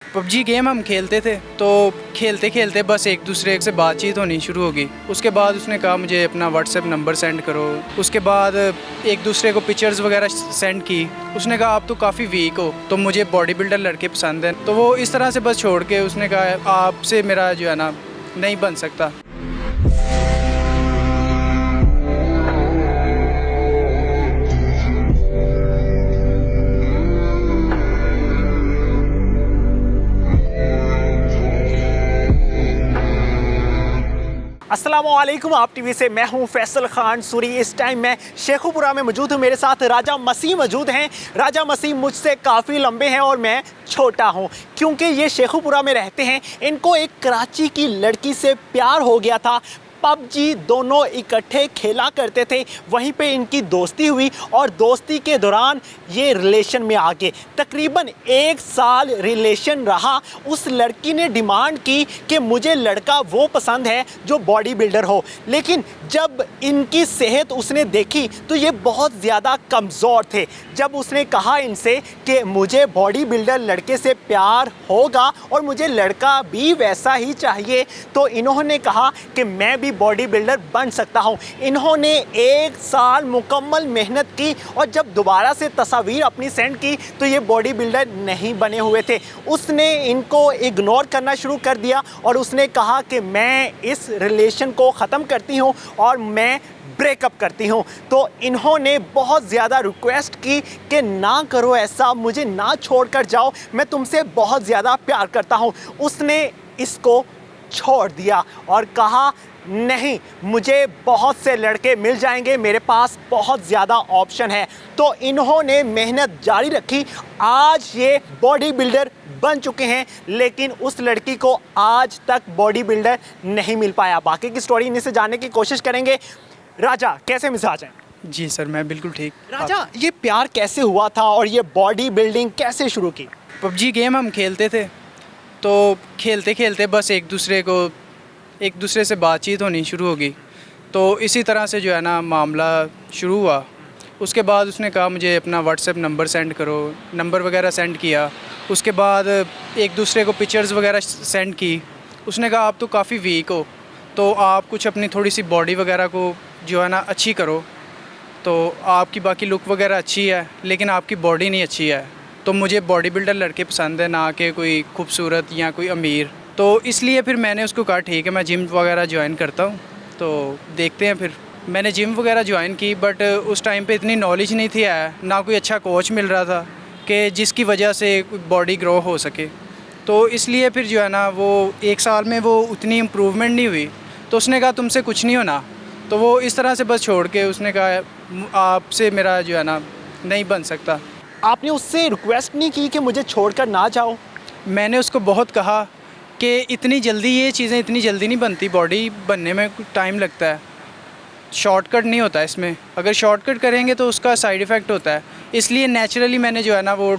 PUBG game हम खेलते थे, तो खेलते खेलते बस एक दूसरे से बातचीत होनी शुरू हो गई। उसके बाद उसने कहा मुझे अपना व्हाट्सएप नंबर सेंड करो। उसके बाद एक दूसरे को पिक्चर्स वगैरह सेंड की। उसने कहा आप तो काफ़ी वीक हो, तो मुझे बॉडी बिल्डर लड़के पसंद हैं। तो वो इस तरह से बस छोड़ के उसने कहा आपसे मेरा जो है ना नहीं बन सकता। अस्सलामुअलैकुम, आप टीवी से मैं हूं फैसल खान सूरी। इस टाइम मैं शेखुपुरा में मौजूद हूं। मेरे साथ राजा मसीह मौजूद हैं। राजा मसीह मुझसे काफ़ी लंबे हैं और मैं छोटा हूं। क्योंकि ये शेखुपुरा में रहते हैं, इनको एक कराची की लड़की से प्यार हो गया था। पबजी दोनों इकट्ठे खेला करते थे, वहीं पे इनकी दोस्ती हुई और दोस्ती के दौरान ये रिलेशन में आ गए। तकरीबन 1 साल रिलेशन रहा। उस लड़की ने डिमांड की कि मुझे लड़का वो पसंद है जो बॉडी बिल्डर हो, लेकिन जब इनकी सेहत उसने देखी तो ये बहुत ज़्यादा कमज़ोर थे। जब उसने कहा इनसे कि मुझे बॉडी बिल्डर लड़के से प्यार होगा और मुझे लड़का भी वैसा ही चाहिए, तो इन्होंने कहा कि मैं भी बॉडी बिल्डर बन सकता हूं। इन्होंने 1 साल मुकम्मल मेहनत की और जब दोबारा से तस्वीर अपनी सेंड की तो ये बॉडी बिल्डर नहीं बने हुए थे। उसने इनको इग्नोर करना शुरू कर दिया और उसने कहा कि मैं इस रिलेशन को ख़त्म करती हूं और मैं ब्रेकअप करती हूं। तो इन्होंने बहुत ज़्यादा रिक्वेस्ट की कि ना करो ऐसा, मुझे ना छोड़कर जाओ, मैं तुमसे बहुत ज़्यादा प्यार करता हूं। उसने इसको छोड़ दिया और कहा नहीं, मुझे बहुत से लड़के मिल जाएंगे, मेरे पास बहुत ज़्यादा ऑप्शन है। तो इन्होंने मेहनत जारी रखी। आज ये बॉडी बिल्डर बन चुके हैं, लेकिन उस लड़की को आज तक बॉडी बिल्डर नहीं मिल पाया। बाकी की स्टोरी इन्हीं से जानने की कोशिश करेंगे। राजा, कैसे मिजाज हैं? जी सर, मैं बिल्कुल ठीक। राजा, ये प्यार कैसे हुआ था और ये बॉडी बिल्डिंग कैसे शुरू की? पबजी गेम हम खेलते थे, तो खेलते खेलते बस एक दूसरे से बातचीत होनी शुरू हो गई। तो इसी तरह से जो है ना मामला शुरू हुआ। उसके बाद उसने कहा मुझे अपना व्हाट्सएप नंबर सेंड करो। नंबर वगैरह सेंड किया। उसके बाद एक दूसरे को पिक्चर्स वगैरह सेंड की। उसने कहा आप तो काफ़ी वीक हो, तो आप कुछ अपनी थोड़ी सी बॉडी वगैरह को जो है ना अच्छी करो। तो आपकी बाकी लुक वगैरह अच्छी है, लेकिन आपकी बॉडी नहीं अच्छी है। तो मुझे बॉडी बिल्डर लड़के पसंद है, ना कि कोई खूबसूरत या कोई अमीर। तो इसलिए फिर मैंने उसको कहा ठीक है, मैं जिम वगैरह ज्वाइन करता हूँ, तो देखते हैं। फिर मैंने जिम वगैरह ज्वाइन की, बट उस टाइम पे इतनी नॉलेज नहीं थी, ना कोई अच्छा कोच मिल रहा था कि जिसकी वजह से बॉडी ग्रो हो सके। तो इसलिए फिर जो है ना वो 1 साल में वो उतनी इम्प्रूवमेंट नहीं हुई। तो उसने कहा तुमसे कुछ नहीं होना। तो वो इस तरह से बस छोड़ के उसने कहा आपसे मेरा जो है ना नहीं बन सकता। आपने उससे रिक्वेस्ट नहीं की कि मुझे छोड़कर ना जाओ? मैंने उसको बहुत कहा कि इतनी जल्दी ये चीज़ें इतनी जल्दी नहीं बनती, बॉडी बनने में टाइम लगता है, शॉर्टकट नहीं होता इसमें। अगर शॉर्टकट करेंगे तो उसका साइड इफ़ेक्ट होता है। इसलिए नेचुरली मैंने जो है ना वो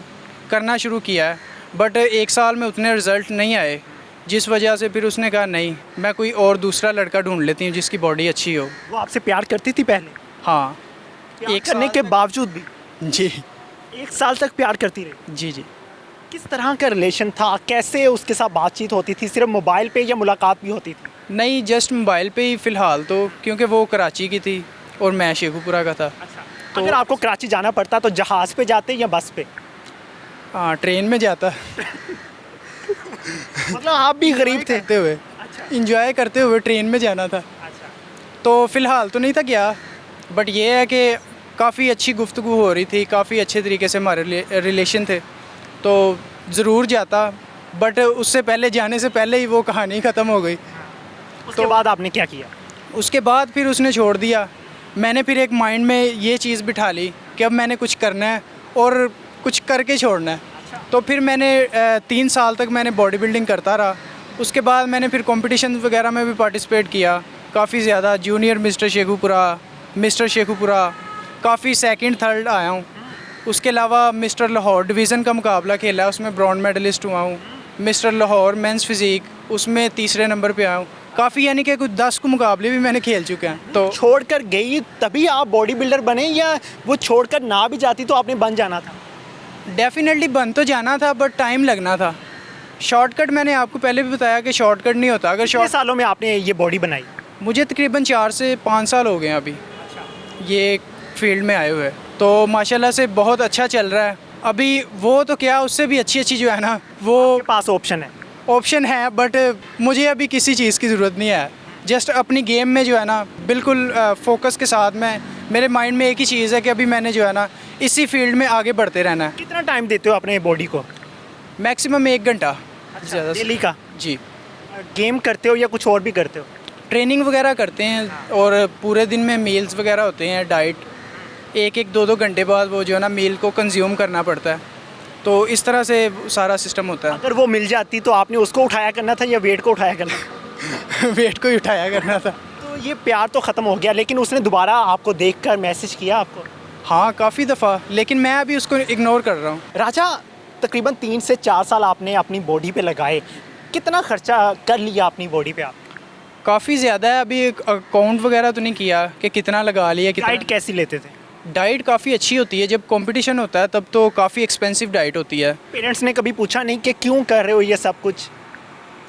करना शुरू किया है, बट 1 साल में उतने रिज़ल्ट नहीं आए, जिस वजह से फिर उसने कहा नहीं, मैं कोई और दूसरा लड़का ढूंढ लेती हूँ जिसकी बॉडी अच्छी हो। वो आपसे प्यार करती थी पहले? हाँ, एक करने के बावजूद भी जी 1 साल तक प्यार करती रही? जी जी। किस तरह का रिलेशन था? कैसे उसके साथ बातचीत होती थी? सिर्फ मोबाइल पे या मुलाकात भी होती थी? नहीं, जस्ट मोबाइल पे ही फ़िलहाल तो, क्योंकि वो कराची की थी और मैं शेखुपुरा का था। अच्छा। तो अगर आपको कराची जाना पड़ता तो जहाज़ पे जाते या बस पे? हाँ, ट्रेन में जाता। मतलब आप भी गरीब थे? करते हुए, इंजॉय करते हुए ट्रेन में जाना था। अच्छा। तो फ़िलहाल तो नहीं था गया, बट ये है कि काफ़ी अच्छी गुफ्तगू हो रही थी, काफ़ी अच्छे तरीके से हमारे रिलेशन थे, तो ज़रूर जाता। बट उससे पहले, जाने से पहले ही वो कहानी ख़त्म हो गई। उसके बाद आपने क्या किया? उसके बाद फिर उसने छोड़ दिया। मैंने फिर एक माइंड में ये चीज़ बिठा ली कि अब मैंने कुछ करना है और कुछ करके छोड़ना है। तो फिर मैंने 3 साल तक मैंने बॉडी बिल्डिंग करता रहा। उसके बाद मैंने फिर कंपटीशन वगैरह में भी पार्टिसिपेट किया काफ़ी ज़्यादा। जूनियर मिस्टर शेखुपुरा काफ़ी सेकंड थर्ड आया हूँ। उसके अलावा मिस्टर लाहौर डिवीज़न का मुकाबला खेला, उसमें ब्रॉन्ज मेडलिस्ट हुआ हूँ। मिस्टर लाहौर मेंस फिज़ीक, उसमें 3रे नंबर पे आया हूँ। काफ़ी, यानी कि कुछ 10 मुकाबले भी मैंने खेल चुके हैं। तो छोड़कर गई तभी आप बॉडी बिल्डर बने, या वो छोड़कर ना भी जाती तो आपने बन जाना था? डेफिनेटली बन तो जाना था, बट टाइम लगना था। शॉर्टकट मैंने आपको पहले भी बताया कि शॉर्टकट नहीं होता। अगर कितने सालों में आपने ये बॉडी बनाई? मुझे तकरीबन 4 से 5 साल हो गए हैं अभी ये फील्ड में आए हुए, तो माशाल्लाह से बहुत अच्छा चल रहा है। अभी वो तो क्या, उससे भी अच्छी अच्छी जो है ना वो आपके पास ऑप्शन है? बट मुझे अभी किसी चीज़ की ज़रूरत नहीं है। जस्ट अपनी गेम में जो है ना बिल्कुल फोकस के साथ में, मेरे माइंड में एक ही चीज़ है कि अभी मैंने जो है ना इसी फील्ड में आगे बढ़ते रहना है। कितना टाइम देते हो अपने बॉडी को? मैक्सिमम 1 घंटा ज़्यादा से। डेली का? जी। गेम करते हो या कुछ और भी करते हो? ट्रेनिंग वगैरह करते हैं और पूरे दिन में मील्स वगैरह होते हैं, डाइट 1-2 घंटे बाद वो जो है ना मील को कंज्यूम करना पड़ता है, तो इस तरह से सारा सिस्टम होता है। अगर वो मिल जाती तो आपने उसको उठाया करना था या वेट को उठाया करना? वेट को ही उठाया करना था। तो ये प्यार तो ख़त्म हो गया, लेकिन उसने दोबारा आपको देखकर मैसेज किया आपको? हाँ, काफ़ी दफ़ा, लेकिन मैं अभी उसको इग्नोर कर रहा हूँ। राजा, तकरीबन 3 से 4 साल आपने अपनी बॉडी पे लगाए, कितना खर्चा कर लिया अपनी बॉडी पे आप? काफ़ी ज़्यादा है, अभी अकाउंट वगैरह तो नहीं किया कि कितना लगा लिया, कितना। डाइट कैसी लेते थे? डाइट काफ़ी अच्छी होती है, जब कंपटीशन होता है तब तो काफ़ी एक्सपेंसिव डाइट होती है। पेरेंट्स ने कभी पूछा नहीं कि क्यों कर रहे हो ये सब कुछ?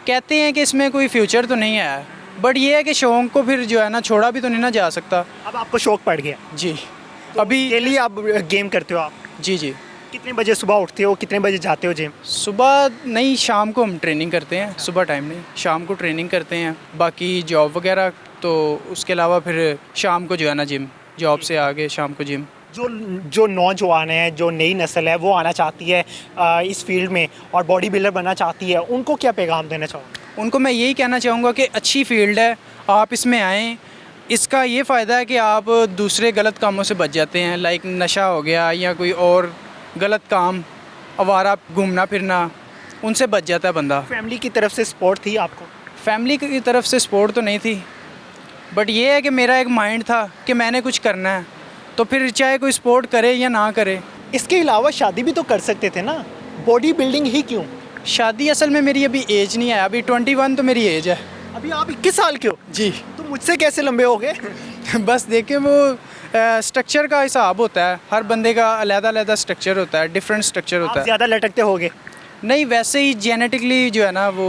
कहते हैं कि इसमें कोई फ्यूचर तो नहीं है, बट ये है कि शौक को फिर जो है ना छोड़ा भी तो नहीं ना जा सकता। अब आपको शौक पड़ गया? जी। तो अभी डेली आप गेम करते हो आप? जी जी। कितने बजे सुबह उठते हो, कितने बजे जाते हो जिम? सुबह नहीं, शाम को हम ट्रेनिंग करते हैं, सुबह टाइम नहीं, शाम को ट्रेनिंग करते हैं। बाकी जॉब वगैरह तो उसके अलावा फिर शाम को जो है ना जिम, जॉब से आगे शाम को जिम। जो नौजवान हैं, जो नई नस्ल है, वो आना चाहती है इस फील्ड में और बॉडी बिल्डर बनना चाहती है, उनको क्या पैगाम देना चाहोगे? उनको मैं यही कहना चाहूँगा कि अच्छी फील्ड है, आप इसमें आएँ। इसका ये फ़ायदा है कि आप दूसरे गलत कामों से बच जाते हैं, लाइक नशा हो गया या कोई और गलत काम, आवारा घूमना फिरना, उनसे बच जाता है बंदा। फैमिली की तरफ से सपोर्ट थी आपको? फैमिली की तरफ से सपोर्ट तो नहीं थी, बट ये है कि मेरा एक माइंड था कि मैंने कुछ करना है, तो फिर चाहे कोई सपोर्ट करे या ना करे। इसके अलावा शादी भी तो कर सकते थे ना, बॉडी बिल्डिंग ही क्यों? शादी असल में मेरी अभी एज नहीं है, अभी 21 तो मेरी एज है। अभी आप 21 साल के हो? जी। तो मुझसे कैसे लंबे हो गए? बस देखें, वो स्ट्रक्चर का हिसाब होता है, हर बंदे का अलग-अलग स्ट्रक्चर होता है, डिफरेंट स्ट्रक्चर होता आप है। ज़्यादा लटकते होगे? नहीं, वैसे ही जेनेटिकली जो है ना वो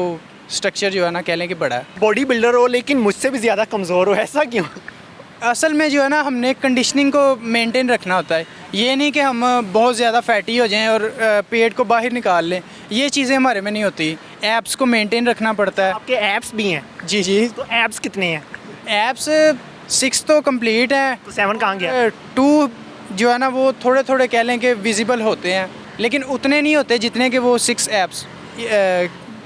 स्ट्रक्चर जो है ना कह लें कि बड़ा है। बॉडी बिल्डर हो लेकिन मुझसे भी ज़्यादा कमज़ोर हो, ऐसा क्यों? असल में जो है ना हमने कंडीशनिंग को मेंटेन रखना होता है, ये नहीं कि हम बहुत ज़्यादा फैटी हो जाएं और पेट को बाहर निकाल लें, ये चीज़ें हमारे में नहीं होती। एब्स को मेंटेन रखना पड़ता है। आपके एब्स भी हैं? जी जी। तो एब्स कितने हैं? एब्स 6 तो कंप्लीट हैं, तो 7 कहाँ गया? 2 जो है ना वो थोड़े थोड़े कह लें कि विजिबल होते हैं, लेकिन उतने नहीं होते जितने कि वो 6 एब्स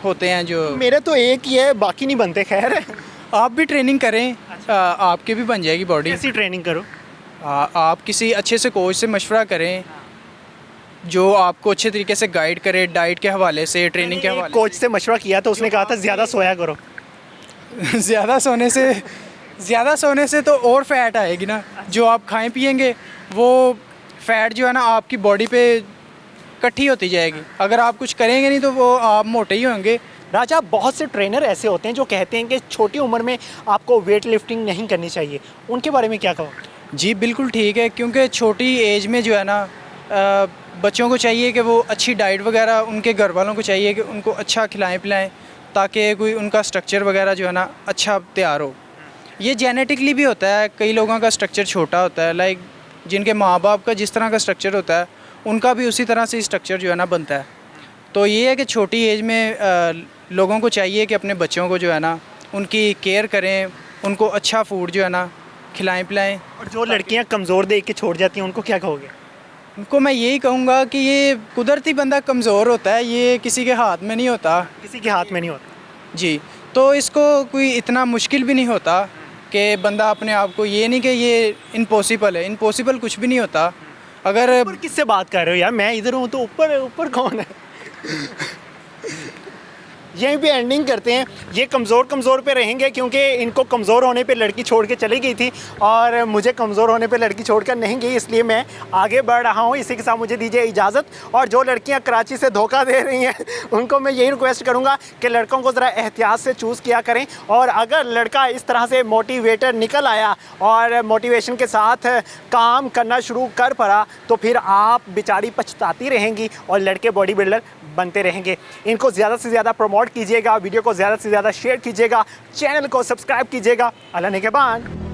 होते हैं जो। मेरे तो एक ही है, बाकी नहीं बनते। खैर, आप भी ट्रेनिंग करें, आपके भी बन जाएगी बॉडी। कैसी ट्रेनिंग करो? आप किसी अच्छे से कोच से मशवरा करें जो आपको अच्छे तरीके से गाइड करे, डाइट के हवाले से, ट्रेनिंग के हवाले कोच से मशवरा किया तो उसने कहा था ज़्यादा सोया करो। से। ज़्यादा सोने से तो और फैट आएगी ना, जो आप खाएं पिएंगे वो फैट जो है ना आपकी बॉडी पे इकट्ठी होती जाएगी। अगर आप कुछ करेंगे नहीं तो वो आप मोटे ही होंगे। राजा, बहुत से ट्रेनर ऐसे होते हैं जो कहते हैं कि छोटी उम्र में आपको वेट लिफ्टिंग नहीं करनी चाहिए, उनके बारे में क्या कहो? जी बिल्कुल ठीक है, क्योंकि छोटी एज में जो है ना बच्चों को चाहिए कि वो अच्छी डाइट वगैरह, उनके घर वालों को चाहिए कि उनको अच्छा खिलाएं पिलाएं, ताकि कोई उनका स्ट्रक्चर वगैरह जो है ना अच्छा तैयार हो। ये जेनेटिकली भी होता है, कई लोगों का स्ट्रक्चर छोटा होता है, लाइक जिनके माँ बाप का जिस तरह का स्ट्रक्चर होता है उनका भी उसी तरह से स्ट्रक्चर जो है ना बनता है। तो ये है कि छोटी एज में लोगों को चाहिए कि अपने बच्चों को जो है ना उनकी केयर करें, उनको अच्छा फूड जो है ना खिलाएं पिलाएं। और जो लड़कियां कमज़ोर देख के छोड़ जाती हैं उनको क्या कहोगे? उनको मैं यही कहूँगा कि ये कुदरती बंदा कमज़ोर होता है, ये किसी के हाथ में नहीं होता। किसी के हाथ में नहीं होता जी, तो इसको कोई इतना मुश्किल भी नहीं होता कि बंदा अपने आप को, ये नहीं कि ये इम्पॉसिबल है, इम्पॉसिबल कुछ भी नहीं होता। अगर ऊपर किससे बात कर रहे हो यार, मैं इधर हूँ तो ऊपर ऊपर कौन है? यहीं पे एंडिंग करते हैं। ये कमज़ोर पे रहेंगे क्योंकि इनको कमज़ोर होने पे लड़की छोड़ के चली गई थी और मुझे कमज़ोर होने पे लड़की छोड़ कर नहीं गई, इसलिए मैं आगे बढ़ रहा हूँ। इसी के साथ मुझे दीजिए इजाज़त। और जो लड़कियाँ कराची से धोखा दे रही हैं उनको मैं यही रिक्वेस्ट करूँगा कि लड़कों को ज़रा एहतियात से चूज़ किया करें, और अगर लड़का इस तरह से मोटिवेटर निकल आया और मोटिवेशन के साथ काम करना शुरू कर पड़ा तो फिर आप बेचारी पछताती रहेंगी और लड़के बॉडी बिल्डर बनते रहेंगे। इनको ज़्यादा से ज़्यादा प्रमोट कीजिएगा, वीडियो को ज़्यादा से ज़्यादा शेयर कीजिएगा, चैनल को सब्सक्राइब कीजिएगा। अल्लाह निगहबान।